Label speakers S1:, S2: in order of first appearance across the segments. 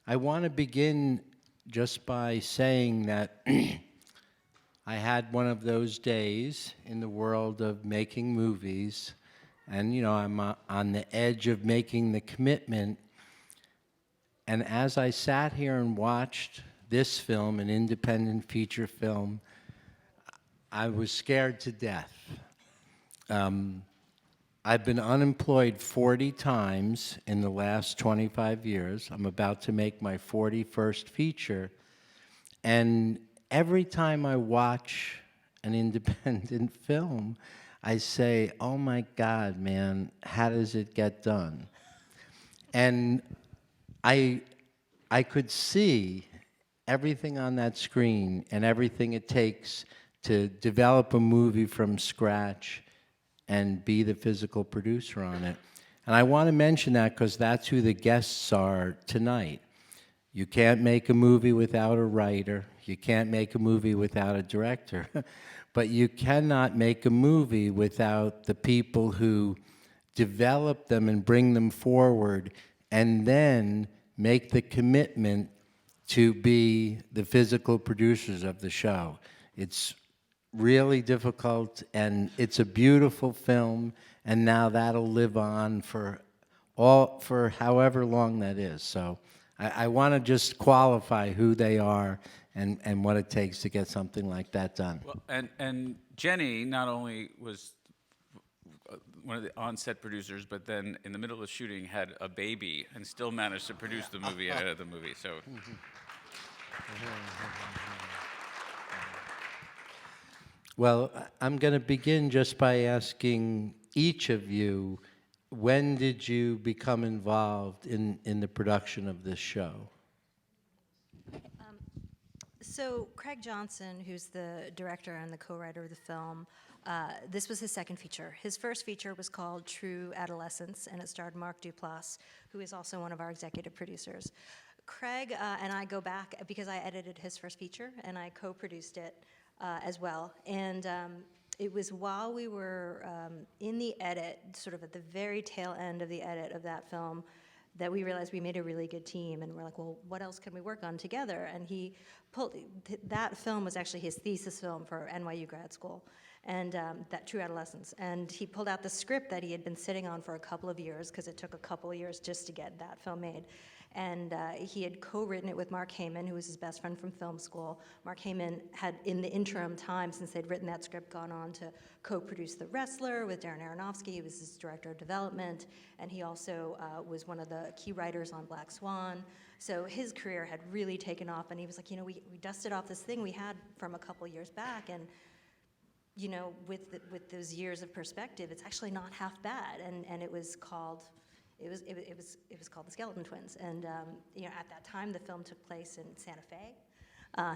S1: I want to begin just by saying that I had one of those days in the world of making movies, and I'm on the edge of making the commitment. And as I sat here and watched this film, an independent feature film, I was scared to death. I've been unemployed 40 times in the last 25 years. I'm about to make my 41st feature. And every time I watch an independent film, I say, oh my God, man, how does it get done? And I could see everything on that screen and everything it takes to develop a movie from scratch and be the physical producer on it. And I want to mention that because that's who the guests are tonight. You can't make a movie without a writer. You can't make a movie without a director. But you cannot make a movie without the people who develop them and bring them forward and then make the commitment to be the physical producers of the show. It's really difficult, and it's a beautiful film, and now that'll live on for however long that is. So I want to just qualify who they are and what it takes to get something like that done.
S2: Well, and Jenny not only was one of the on-set producers, but then in the middle of shooting had a baby and still managed to produce the movie ahead of the movie. So.
S1: Well, I'm going to begin just by asking each of you, when did you become involved in the production of this show?
S3: So Craig Johnson, who's the director and the co-writer of the film, this was his second feature. His first feature was called True Adolescence, and it starred Mark Duplass, who is also one of our executive producers. Craig and I go back because I edited his first feature, and I co-produced it as well. And it was while we were in the edit, sort of at the very tail end of the edit of that film, that we realized we made a really good team, and we're like, well, what else can we work on together? And he pulled, that film was actually his thesis film for NYU grad school, and that True Adolescence. And he pulled out the script that he had been sitting on for a couple of years, because it took a couple of years just to get that film made. And he had co-written it with Mark Heyman, who was his best friend from film school. Mark Heyman had, in the interim time since they'd written that script, gone on to co-produce The Wrestler with Darren Aronofsky. He was his director of development, and he also was one of the key writers on Black Swan. So his career had really taken off, and he was like, we dusted off this thing we had from a couple years back, and with those years of perspective, it's actually not half bad. And it was called. It was called The Skeleton Twins, and at that time the film took place in Santa Fe,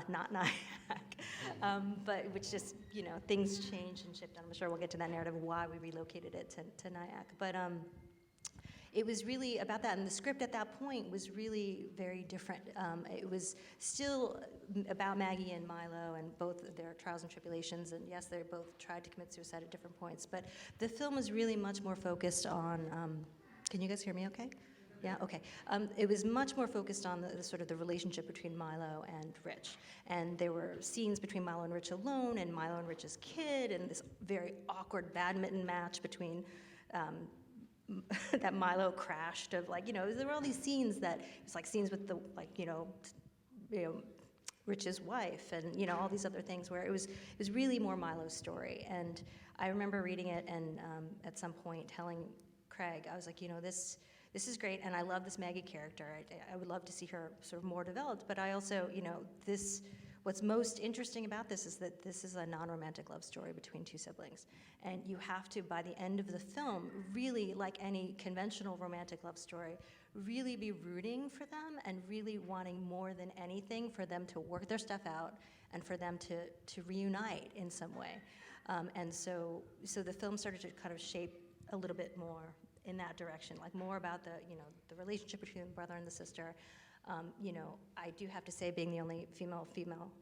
S3: not Nyack, but which just things changed and shifted. I'm sure we'll get to that narrative of why we relocated it to Nyack, but it was really about that, and the script at that point was really very different. It was still about Maggie and Milo and both their trials and tribulations, and yes, they both tried to commit suicide at different points, but the film was really much more focused on. Can you guys hear me okay? Yeah, okay. It was much more focused on the sort of the relationship between Milo and Rich. And there were scenes between Milo and Rich alone, and Milo and Rich's kid, and this very awkward badminton match between that Milo crashed of there were all these scenes that, it was like scenes with the, Rich's wife and, all these other things where it was really more Milo's story. And I remember reading it and at some point telling Craig, I was like, this is great, and I love this Maggie character. I would love to see her sort of more developed, but I also, what's most interesting about this is that this is a non-romantic love story between two siblings, and you have to, by the end of the film, really, like any conventional romantic love story, really be rooting for them and really wanting more than anything for them to work their stuff out and for them to reunite in some way. And so the film started to kind of shape a little bit more in that direction, like more about the relationship between the brother and the sister. You know, I do have to say, being the only female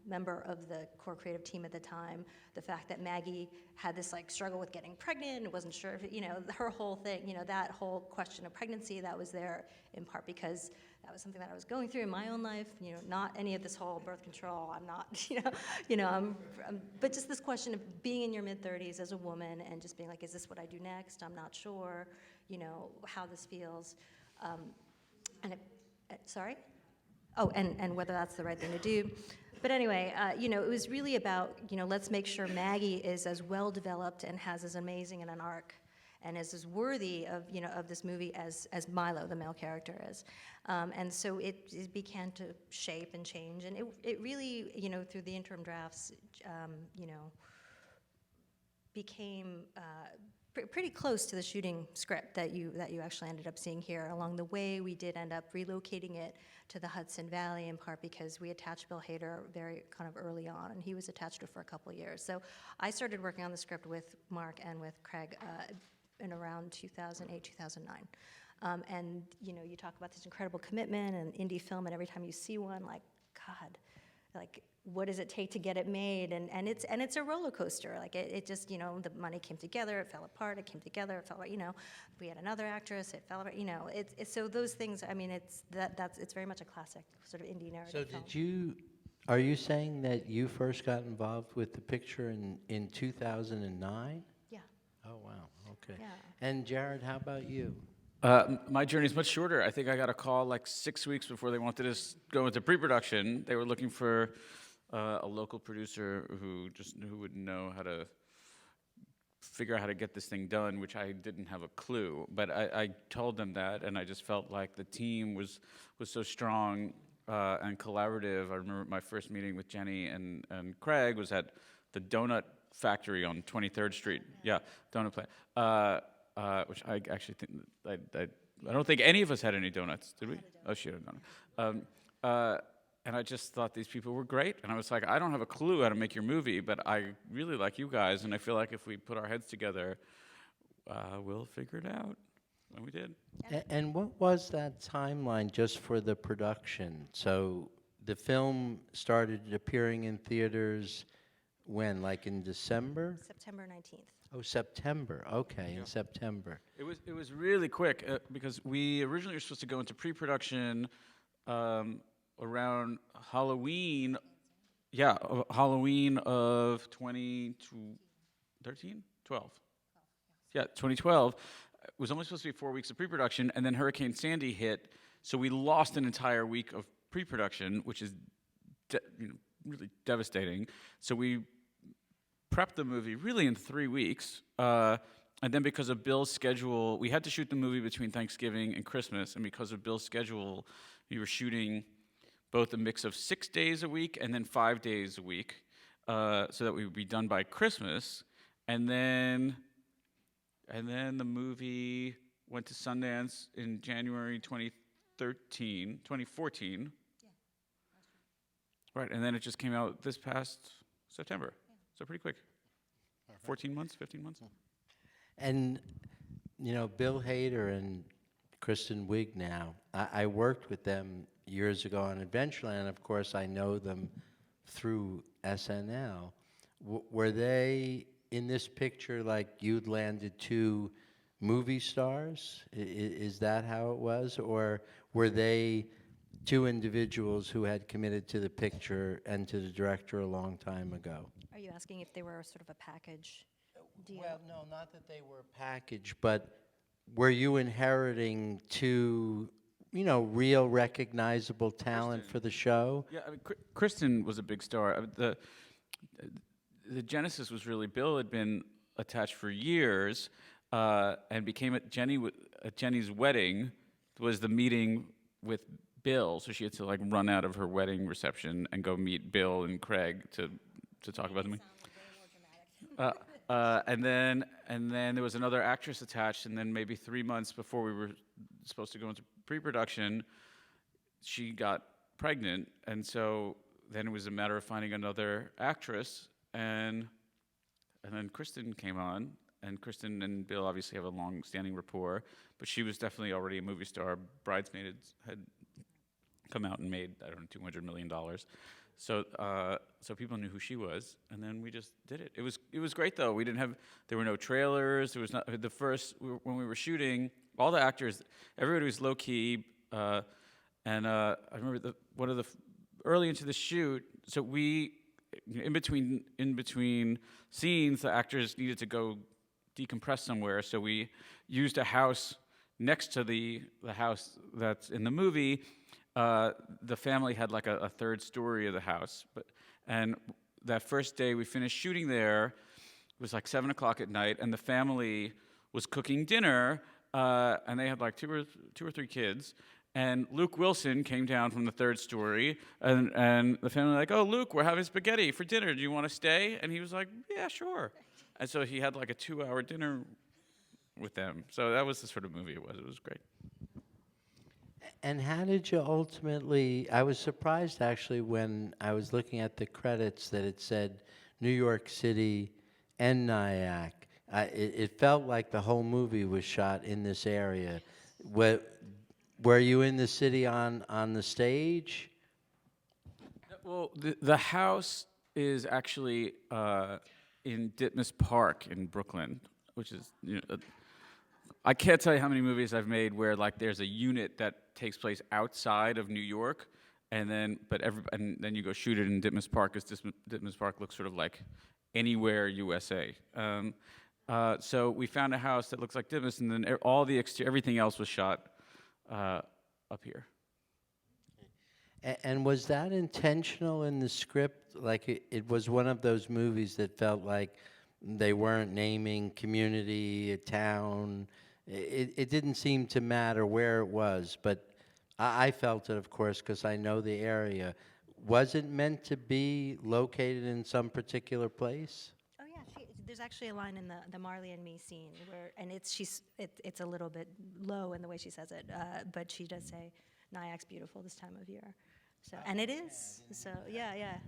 S3: member of the core creative team at the time, the fact that Maggie had this like struggle with getting pregnant and wasn't sure if, you know, her whole thing, you know, that whole question of pregnancy, that was there in part because that was something that I was going through in my own life. You know, not any of this whole birth control. I'm not, but just this question of being in your mid-30s as a woman and just being like, is this what I do next? I'm not sure, you know, how this feels. Sorry? Oh, and whether that's the right thing to do. But anyway, you know, it was really about, you know, let's make sure Maggie is as well developed and has as amazing an arc and is as worthy of, you know, of this movie as Milo, the male character, is. And so it began to shape and change. And it really, you know, through the interim drafts, you know, became pretty close to the shooting script that you actually ended up seeing here. Along the way, we did end up relocating it to the Hudson Valley, in part because we attached Bill Hader very kind of early on, and he was attached to it for a couple of years. So I started working on the script with Mark and with Craig in around 2008, 2009. And you know, you talk about this incredible commitment and indie film, and every time you see one, like, God, like, what does it take to get it made? And it's a roller coaster. Like it just, you know, the money came together, it fell apart, it came together, it fell apart, you know. We had another actress, it fell apart, you know. It's so those things, I mean, it's very much a classic sort of indie narrative film.
S1: Are you saying that you first got involved with the picture in 2009?
S3: Yeah.
S1: Oh, wow, okay.
S3: Yeah.
S1: And Jared, how about you?
S2: My journey is much shorter. I think I got a call like 6 weeks before they wanted us to go into pre-production. They were looking for a local producer who would know how to figure out how to get this thing done, which I didn't have a clue. But I told them that, and I just felt like the team was so strong and collaborative. I remember my first meeting with Jenny and Craig was at the Donut Factory on 23rd Street. Yeah, donut plant. Which I actually think I don't think any of us had any donuts, did we? Oh, she had a donut. And I just thought these people were great, and I was like, I don't have a clue how to make your movie, but I really like you guys, and I feel like if we put our heads together, we'll figure it out. And we did.
S1: And what was that timeline just for the production? So the film started appearing in theaters when, like in December?
S3: September 19th.
S1: Oh, September. Okay, in September.
S2: It was really quick because we originally were supposed to go into pre-production around Halloween. Yeah, Halloween of 2013, 12. Yeah, 2012. It was only supposed to be 4 weeks of pre-production, and then Hurricane Sandy hit, so we lost an entire week of pre-production, which is really devastating. So we prepped the movie really in 3 weeks, and then because of Bill's schedule, we had to shoot the movie between Thanksgiving and Christmas, and because of Bill's schedule, we were shooting both a mix of 6 days a week and then 5 days a week, so that we would be done by Christmas, and then the movie went to Sundance in January 2014. Yeah. Right, and then it just came out this past September. So pretty quick. 14 months, 15 months.
S1: And, you know, Bill Hader and Kristen Wiig now, I worked with them years ago on Adventureland. Of course, I know them through SNL. Were they in this picture like you'd landed two movie stars? Is that how it was? Or were they two individuals who had committed to the picture and to the director a long time ago?
S3: Are you asking if they were sort of a package deal?
S1: Well, no, not that they were a package, but were you inheriting two, you know, real recognizable talent
S2: Kristen.
S1: for the show?
S2: Yeah, I mean, Kristen was a big star. The genesis was really Bill had been attached for years, and became at Jenny's wedding was the meeting with Bill. So she had to like run out of her wedding reception and go meet Bill and Craig to talk about the movie. And then there was another actress attached, and then maybe 3 months before we were supposed to go into pre-production, she got pregnant, and so then it was a matter of finding another actress, and then Kristen came on, and Kristen and Bill obviously have a long-standing rapport, but she was definitely already a movie star. Bridesmaids had come out and made, I don't know, $200 million. So so people knew who she was, and then we just did it. It was great though. There were no trailers. There was not when we were shooting. All the actors, everybody was low key, and I remember early into the shoot. So in between scenes, the actors needed to go decompress somewhere. So we used a house next to the house that's in the movie. The family had like a third story of the house, and that first day we finished shooting there, it was like 7 o'clock at night, and the family was cooking dinner, and they had like two or three kids, and Luke Wilson came down from the third story, and the family like, oh, Luke, we're having spaghetti for dinner. Do you want to stay? And he was like, yeah, sure. And so he had like a 2-hour dinner with them. So that was the sort of movie it was. It was great.
S1: And how did you ultimately? I was surprised actually when I was looking at the credits that it said New York City and Nyack. It felt like the whole movie was shot in this area. Were you in the city on the stage?
S2: Well, the house is actually in Ditmas Park in Brooklyn, which is, I can't tell you how many movies I've made where like there's a unit that takes place outside of New York, and then you go shoot it in Ditmas Park, because Ditmas Park looks sort of like anywhere USA. So we found a house that looks like Ditmas, and then all the everything else was shot up here.
S1: And was that intentional in the script? Like it was one of those movies that felt like they weren't naming community, a town. It didn't seem to matter where it was, but I felt it, of course, because I know the area. Was it meant to be located in some particular place?
S3: Oh yeah, there's actually a line in the Marley and Me scene where, and it's a little bit low in the way she says it, but she does say, "Nyack's beautiful this time of year." So, and it is. So yeah.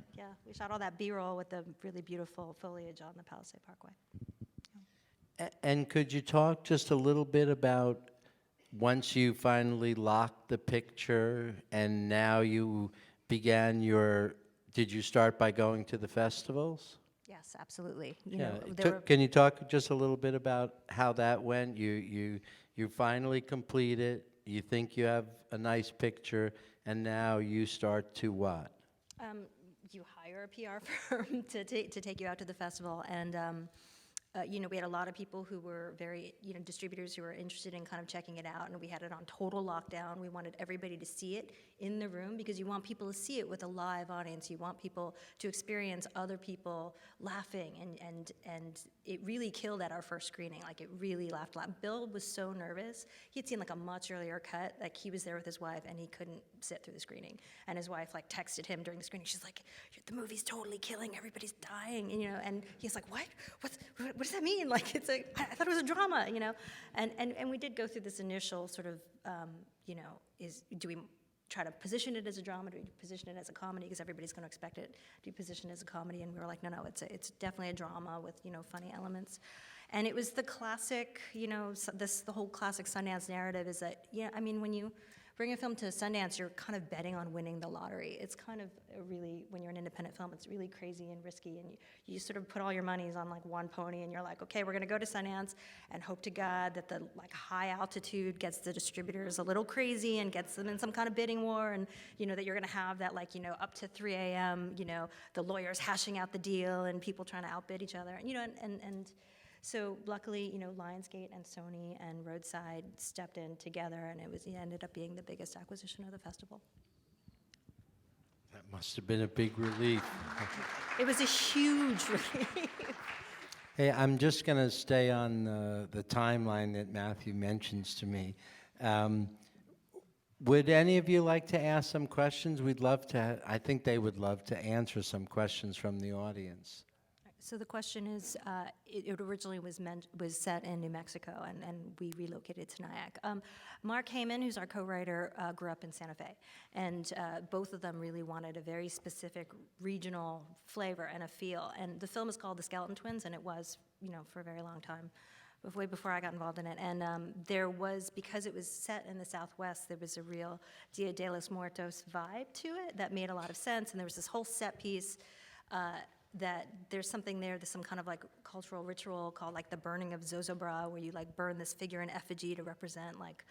S3: We shot all that B-roll with the really beautiful foliage on the Palisade Parkway.
S1: And could you talk just a little bit about once you finally locked the picture and now you began did you start by going to the festivals?
S3: Yes, absolutely.
S1: Can you talk just a little bit about how that went? You finally complete it, you think you have a nice picture, and now you start to what?
S3: You hire a PR firm to take you out to the festival, and we had a lot of people who were very, distributors who were interested in kind of checking it out, and we had it on total lockdown. We wanted everybody to see it in the room because you want people to see it with a live audience. You want people to experience other people laughing, and it really killed at our first screening. Like, it really laughed a lot. Bill was so nervous. He had seen like a much earlier cut. Like, he was there with his wife, and he couldn't sit through the screening. And his wife like texted him during the screening. She's like, "The movie's totally killing. Everybody's dying." And he's like, "What? What does that mean?" Like, it's like, I thought it was a drama, And we did go through this initial sort of, do we try to position it as a drama? Do we position it as a comedy? Because everybody's going to expect it to be positioned as a comedy. And we were like, no, it's definitely a drama with, funny elements. And it was the classic, the whole classic Sundance narrative is that, when you bring a film to Sundance, you're kind of betting on winning the lottery. It's kind of really, when you're an independent film, it's really crazy and risky, and you sort of put all your monies on like one pony, and you're like, okay, we're gonna go to Sundance and hope to God that the like high altitude gets the distributors a little crazy and gets them in some kind of bidding war, and that you're gonna have that up to 3 a.m., the lawyers hashing out the deal and people trying to outbid each other, and so luckily, Lionsgate and Sony and Roadside stepped in together, and it ended up being the biggest acquisition of the festival.
S1: That must have been a big relief.
S3: It was a huge relief.
S1: Hey, I'm just going to stay on the timeline that Matthew mentions to me. Would any of you like to ask some questions? We'd love to. I think they would love to answer some questions from the audience.
S3: So the question is, it originally was set in New Mexico, and we relocated to Nyack. Mark Heyman, who's our co-writer, grew up in Santa Fe, and both of them really wanted a very specific regional flavor and a feel. And the film is called The Skeleton Twins, and it was, for a very long time, way before I got involved in it. And there was, because it was set in the Southwest, there was a real Dia de los Muertos vibe to it that made a lot of sense. And there was this whole set piece that there's something there, there's some kind of like cultural ritual called like the burning of Zozobra, where you like burn this figure in effigy to represent like,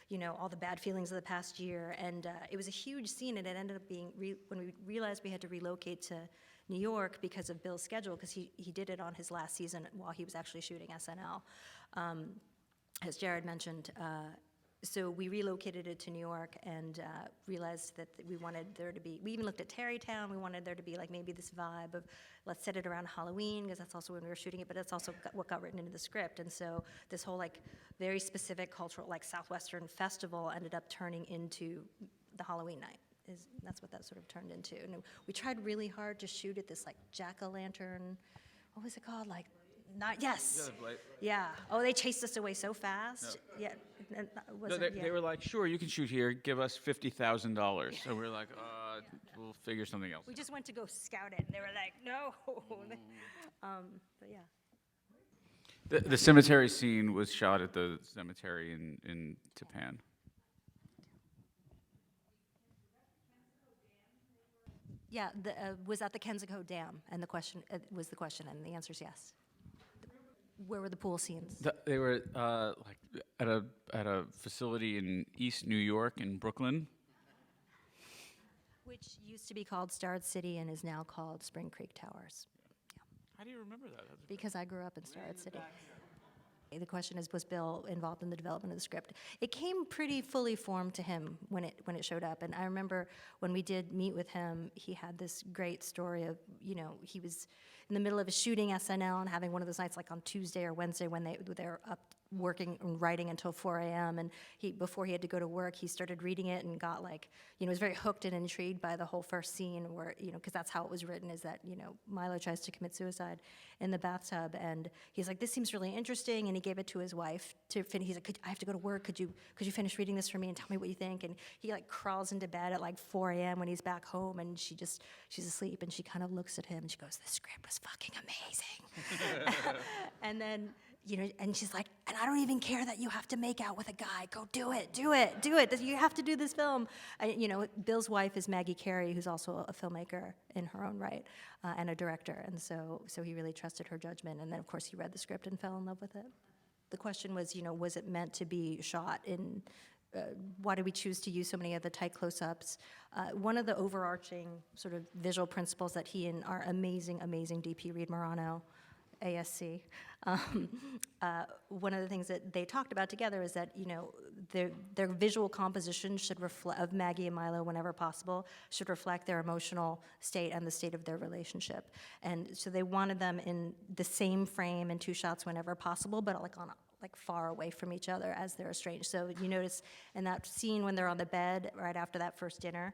S3: you know, all the bad feelings of the past year. And it was a huge scene, and it ended up being, when we realized we had to relocate to New York because of Bill's schedule, because he did it on his last season while he was actually shooting SNL, as Jared mentioned. So we relocated it to New York and realized that we wanted there to be, we even looked at Tarrytown, we wanted there to be like maybe this vibe of let's set it around Halloween, because that's also when we were shooting it, but that's also what got written into the script. And so this whole like very specific cultural, like Southwestern festival ended up turning into the Halloween night. That's what that sort of turned into. And we tried really hard to shoot at this like jack-o'-lantern, what was it called? Like, not, yes. Yeah. Oh, they chased us away so fast. No. Yeah.
S2: No, they were like, sure, you can shoot here. Give us $50,000. So we're like, we'll figure something else.
S3: We just went to go scout it, and they were like, no. But yeah.
S2: The cemetery scene was shot at the cemetery in Japan.
S3: Yeah, was at the Kensico Dam, and the question was the question, and the answer is yes. Where were the pool scenes?
S2: They were like at a facility in East New York in Brooklyn.
S3: Which used to be called Starrett City and is now called Spring Creek Towers. Yeah.
S2: How do you remember that?
S3: Because I grew up in Starrett City. The question is, was Bill involved in the development of the script? It came pretty fully formed to him when it showed up. And I remember when we did meet with him, he had this great story of, you know, he was in the middle of a shooting SNL and having one of those nights like on Tuesday or Wednesday when they're up working and writing until 4 a.m. And before he had to go to work, he started reading it and got like, you know, was very hooked and intrigued by the whole first scene where, you know, because that's how it was written, is that, you know, Milo tries to commit suicide in the bathtub, and he's like, this seems really interesting, and he gave it to his wife to finish. He's like, I have to go to work. Could you finish reading this for me and tell me what you think? And he like crawls into bed at like 4 a.m. when he's back home, and she's asleep, and she kind of looks at him and she goes, this script was fucking amazing. And then, you know, and she's like, and I don't even care that you have to make out with a guy. Go do it. You have to do this film. You know, Bill's wife is Maggie Carey, who's also a filmmaker in her own right, and a director. And so he really trusted her judgment. And then, of course, he read the script and fell in love with it. The question was, you know, was it meant to be shot in, why did we choose to use so many of the tight close-ups? One of the overarching sort of visual principles that he and our amazing DP, Reed Morano, ASC, one of the things that they talked about together is that, you know, their visual composition should reflect, of Maggie and Milo whenever possible, should reflect their emotional state and the state of their relationship. And so they wanted them in the same frame in 2 shots whenever possible, but like far away from each other as they're estranged. So you notice in that scene when they're on the bed right after that first dinner,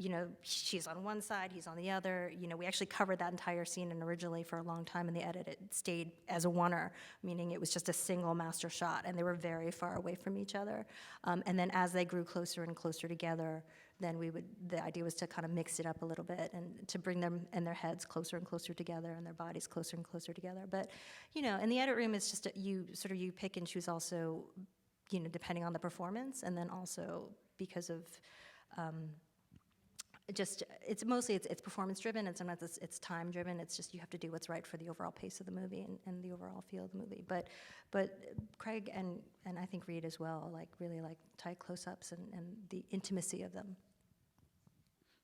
S3: you know, she's on one side, he's on the other. You know, we actually covered that entire scene, and originally for a long time in the edit it stayed as a oneer, meaning it was just a single master shot, and they were very far away from each other. And then as they grew closer and closer together, then the idea was to kind of mix it up a little bit and to bring them and their heads closer and closer together and their bodies closer and closer together. But, you know, in the edit room, it's just you pick and choose also, you know, depending on the performance, and then also because of, it's mostly performance driven, and sometimes it's time driven. It's just you have to do what's right for the overall pace of the movie and the overall feel of the movie. But Craig and I think Reed as well, like really like tight close-ups and the intimacy of them.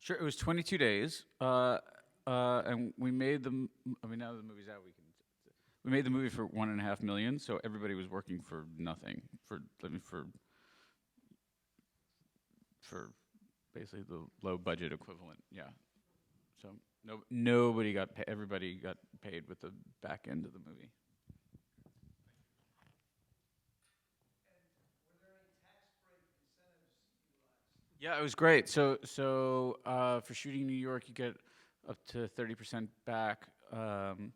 S2: Sure, it was 22 days, and we made them. I mean, now that the movie's out, we made the movie for $1.5 million. So everybody was working for nothing, for basically the low budget equivalent. Yeah. So nobody got paid. Everybody got paid with the back end of the movie. Yeah, it was great. So for shooting in New York, you get up to 30% back on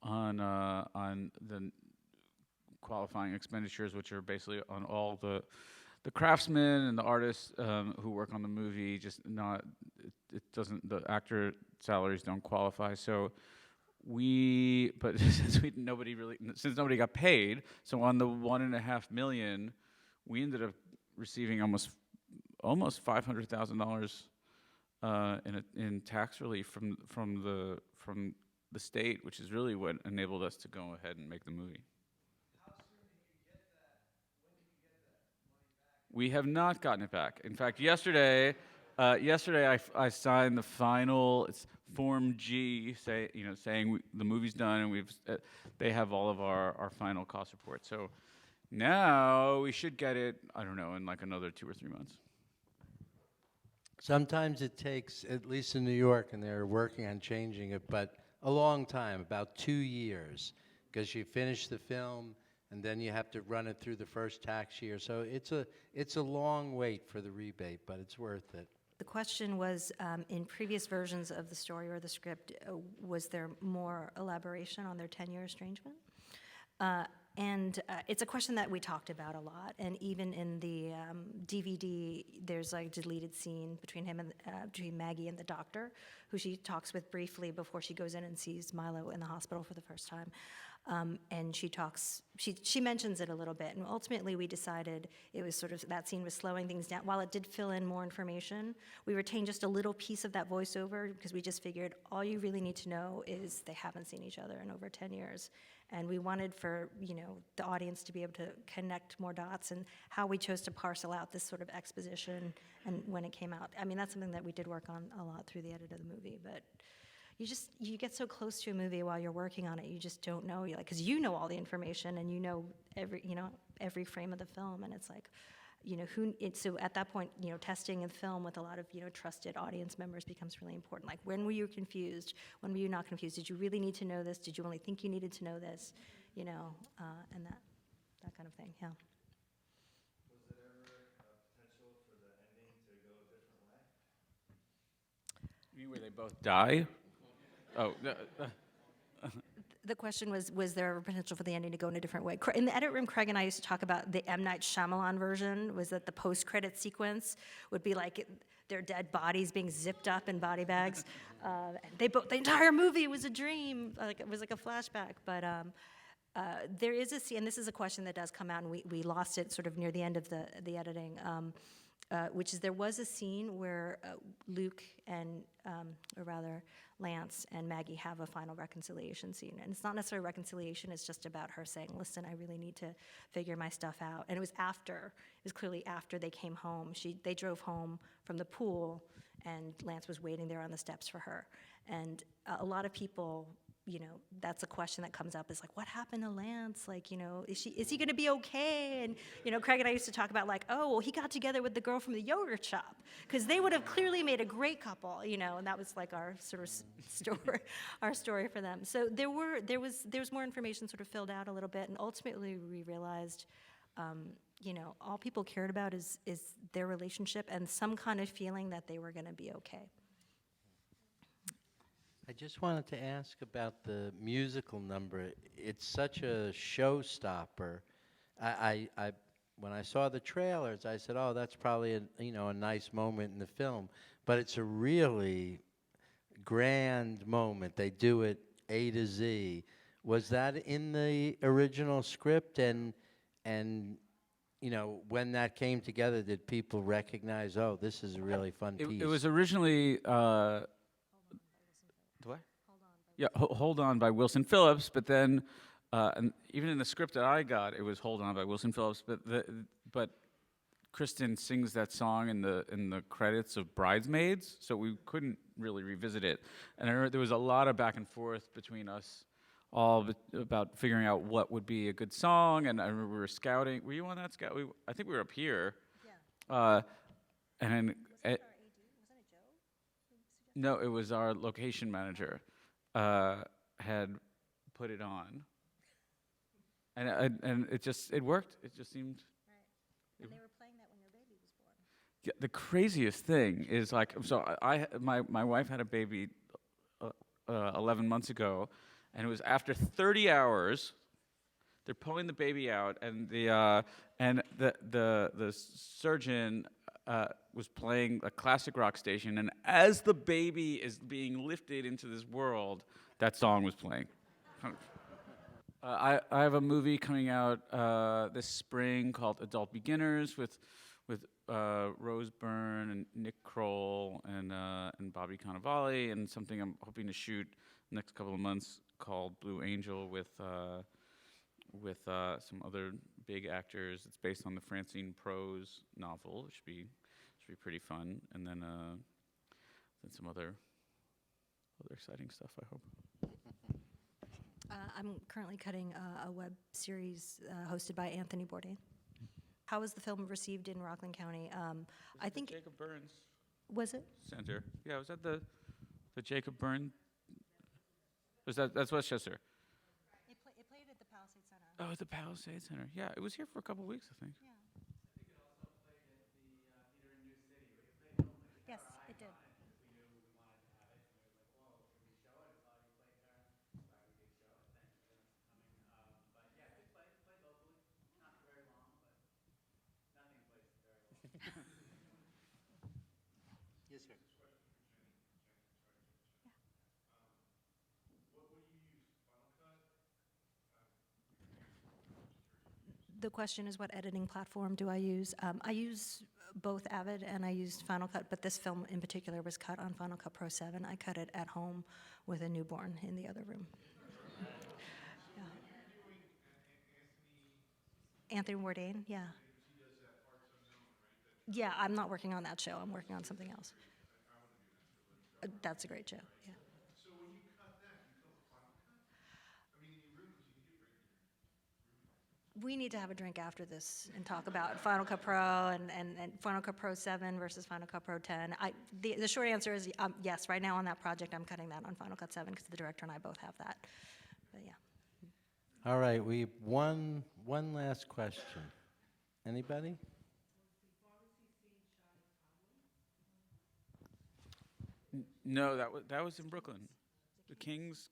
S2: the qualifying expenditures, which are basically on all the craftsmen and the artists who work on the movie. Just not, it doesn't, the actor salaries don't qualify. So but since nobody got paid, so on the $1.5 million, we ended up receiving almost $500,000 in tax relief from the state, which is really what enabled us to go ahead and make the movie. How soon did you get that? When did you get that money back? We have not gotten it back. In fact, yesterday I signed the final Form G, saying the movie's done, and they have all of our final cost reports. So now we should get it, I don't know, in like another 2 or 3 months.
S1: Sometimes it takes, at least in New York, and they're working on changing it, but a long time, about 2 years, because you finish the film and then you have to run it through the first tax year. So it's a long wait for the rebate, but it's worth it.
S3: The question was, in previous versions of the story or the script, was there more elaboration on their 10-year estrangement? And it's a question that we talked about a lot, and even in the DVD, there's like a deleted scene between between Maggie and the doctor, who she talks with briefly before she goes in and sees Milo in the hospital for the first time. And she mentions it a little bit, and ultimately we decided it was sort of, that scene was slowing things down. While it did fill in more information, we retained just a little piece of that voiceover, because we just figured all you really need to know is they haven't seen each other in over 10 years. And we wanted for, the audience to be able to connect more dots, and how we chose to parcel out this sort of exposition and when it came out. I mean, that's something that we did work on a lot through the edit of the movie, but you get so close to a movie while you're working on it, you just don't know, because you know all the information and you know every frame of the film, and it's like, so at that point, testing and film with a lot of, trusted audience members becomes really important. Like, when were you confused? When were you not confused? Did you really need to know this? Did you only think you needed to know this? And that kind of thing, yeah.
S4: Was there ever a potential for the ending to go a different way?
S2: You mean where they both die? Oh,
S3: The question was there a potential for the ending to go in a different way? In the edit room, Craig and I used to talk about the M. Night Shyamalan version, was that the post-credit sequence would be like their dead bodies being zipped up in body bags. The entire movie was a dream, it was like a flashback. But there is a scene, and this is a question that does come out, and we lost it sort of near the end of the editing, which is there was a scene where Luke and, or rather Lance and Maggie have a final reconciliation scene. And it's not necessarily reconciliation, it's just about her saying, listen, I really need to figure my stuff out. And it was clearly after they came home. They drove home from the pool, and Lance was waiting there on the steps for her. And a lot of people, that's a question that comes up, is like, what happened to Lance? Like, is he gonna be okay? And, Craig and I used to talk about like, oh, well, he got together with the girl from the yogurt shop, because they would have clearly made a great couple, and that was like our sort of story for them. So there was more information sort of filled out a little bit, and ultimately we realized, all people cared about is their relationship and some kind of feeling that they were gonna be okay.
S1: I just wanted to ask about the musical number. It's such a showstopper. When I saw the trailers, I said, "Oh, that's probably a nice moment in the film." But it's a really grand moment. They do it A to Z. Was that in the original script? And when that came together, did people recognize, "Oh, this is a really fun piece"?
S2: it was originally. Do I? Yeah, Hold On by Wilson Phillips, but then, and even in the script that I got, it was Hold On by Wilson Phillips, but Kristen sings that song in the credits of Bridesmaids, so we couldn't really revisit it. And I remember there was a lot of back and forth between us all about figuring out what would be a good song, and I remember we were scouting. Were you on that scout? I think we were up here. Yeah. And then... No, it was our location manager had put it on, and it worked. It just seemed.
S3: Right. And they were playing that when your baby was born.
S2: Yeah, the craziest thing is my wife had a baby 11 months ago, and it was after 30 hours. They're pulling the baby out, and the surgeon was playing a classic rock station, and as the baby is being lifted into this world, that song was playing. I have a movie coming out this spring called Adult Beginners with Rose Byrne and Nick Kroll and Bobby Cannavale, and something I'm hoping to shoot next couple of months called Blue Angel with some other big actors. It's based on the Francine Prose novel. It should be pretty fun, and then some other exciting stuff, I hope.
S3: I'm currently cutting a web series hosted by Anthony Bourdain. How was the film received in Rockland County? I think
S2: Jacob Burns
S3: was it?
S2: Center. Yeah, was that the Jacob Burns? That's Westchester?
S3: It played at the Palisades Center.
S2: Oh, the Palisades Center. Yeah, it was here for a couple weeks, I think.
S3: Yeah.
S4: I think it also played at the theater in New City. It played home.
S3: Yes, it did.
S4: Because we knew we wanted to have it, and we was like, "Whoa, can we show it?" It's already played there. Glad we could show it. Thank you for coming. But yeah, it played locally. Not for very long, but nothing plays very long.
S1: Yes, sir.
S3: The question is, what editing platform do I use? I use both Avid and I used Final Cut, but this film in particular was cut on Final Cut Pro 7. I cut it at home with a newborn in the other room. Yeah. Anthony Bourdain, yeah. Yeah, I'm not working on that show. I'm working on something else. That's a great show, yeah.
S5: So when you cut that, you film a Final Cut? I mean, in your room, because you can get a break in your room.
S3: We need to have a drink after this and talk about Final Cut Pro and Final Cut Pro 7 versus Final Cut Pro 10. The short answer is yes, right now on that project, I'm cutting that on Final Cut 7 because the director and I both have that. But yeah.
S1: All right, we have one last question. Anybody?
S2: No, that was in Brooklyn, the King's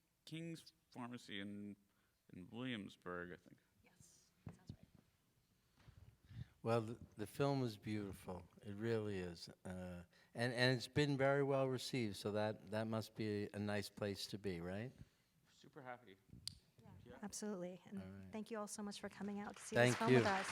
S2: Pharmacy in Williamsburg, I think.
S3: Yes, sounds right.
S1: Well, the film is beautiful. It really is. And it's been very well received, so that must be a nice place to be, right?
S2: Super happy.
S3: Absolutely. And thank you all so much for coming out to see
S1: Thank
S3: this film
S1: you.
S3: with us.